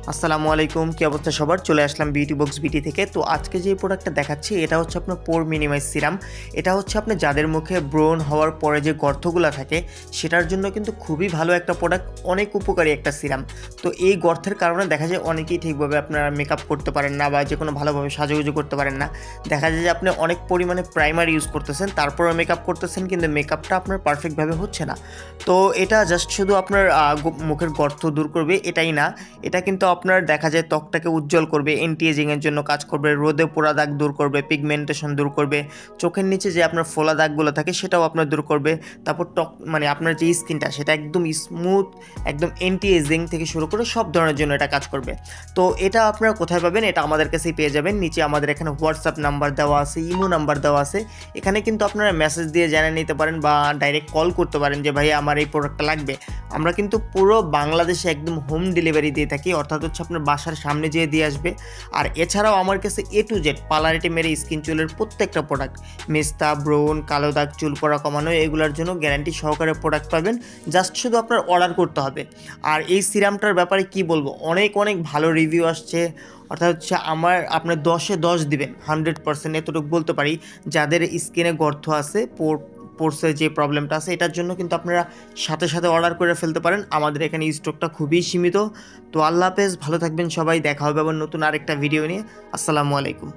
আসসালামু আলাইকুম, কি অবস্থা সবার? চলে আসলাম বিউটি বক্স বিটি থেকে। তো আজকে যে প্রোডাক্টটা দেখাচ্ছি এটা হচ্ছে আপনার পোর মিনিমাইজ সিরাম। এটা হচ্ছে আপনি যাদের মুখে ব্রণ হওয়ার পরে যে গর্তগুলো থাকে সেটার জন্য কিন্তু খুবই ভালো একটা প্রোডাক্ট, অনেক উপকারী একটা সিরাম। তো এই গর্তের কারণে দেখা যায় অনেকেই ঠিকভাবে আপনারা মেকআপ করতে পারেন না বা যে কোনো ভালোভাবে সাজুগুজু করতে পারেন না। দেখা যায় যে আপনি অনেক পরিমাণে প্রাইমার ইউজ করতেছেন, তারপরেও মেকআপ করতেছেন, কিন্তু মেকআপটা আপনার পারফেক্টভাবে হচ্ছে না। তো এটা জাস্ট শুধু আপনার মুখের গর্ত দূর করবে এটাই না, এটা কিন্তু আপনার দেখা যায় ত্বকটাকে উজ্জ্বল করবে, অ্যান্টি এজিংয়ের জন্য কাজ করবে, রোদে পোড়া দাগ দূর করবে, পিগমেন্টেশন দূর করবে, চোখের নিচে যে আপনার ফোলা দাগগুলো থাকে সেটাও আপনার দূর করবে। তারপর মানে আপনার যে স্কিনটা সেটা একদম স্মুথ, একদম অ্যান্টি এজিং থেকে শুরু করে সব ধরনের জন্য এটা কাজ করবে। তো এটা আপনারা কোথায় পাবেন? এটা আমাদের কাছেই পেয়ে যাবেন। নিচে আমাদের এখানে হোয়াটসঅ্যাপ নাম্বার দেওয়া আছে, ইমো নাম্বার দেওয়া আছে। এখানে কিন্তু আপনারা মেসেজ দিয়ে জেনে নিতে পারেন বা ডাইরেক্ট কল করতে পারেন যে ভাই আমার এই প্রোডাক্টটা লাগবে। আমরা কিন্তু পুরো বাংলাদেশে একদম হোম ডেলিভারি দিয়ে থাকি, অর্থাৎ হচ্ছে আপনার বাসার সামনে যেয়ে দিয়ে আসবে। আর এছাড়াও আমার কাছে এ টু জেড পার্লারেটে মেরে স্কিন চুলের প্রত্যেকটা প্রোডাক্ট, মেস্তা, ব্রণ, কালো দাগ, চুল পড়া কমানো, এগুলোর জন্য গ্যারান্টি সহকারে প্রোডাক্ট পাবেন। জাস্ট শুধু আপনার অর্ডার করতে হবে। আর এই সিরামটার ব্যাপারে কি বলবো, অনেক অনেক ভালো রিভিউ আসছে। অর্থাৎ হচ্ছে আপনার 10-এ 10 দিবেন, 100% এতটুকু বলতে পারি। যাদের স্কিনে গর্ত আছে, পোর্সের যে প্রবলেমটা আছে, এটার জন্য কিন্তু আপনারা সাথে সাথে অর্ডার করে ফেলতে পারেন। আমাদের এখানে স্টকটা খুবই সীমিত। তো আল্লাহ হাফেজ, ভালো থাকবেন সবাই, দেখা হবে আবার নতুন আরেকটা ভিডিও নিয়ে। আসসালামু আলাইকুম।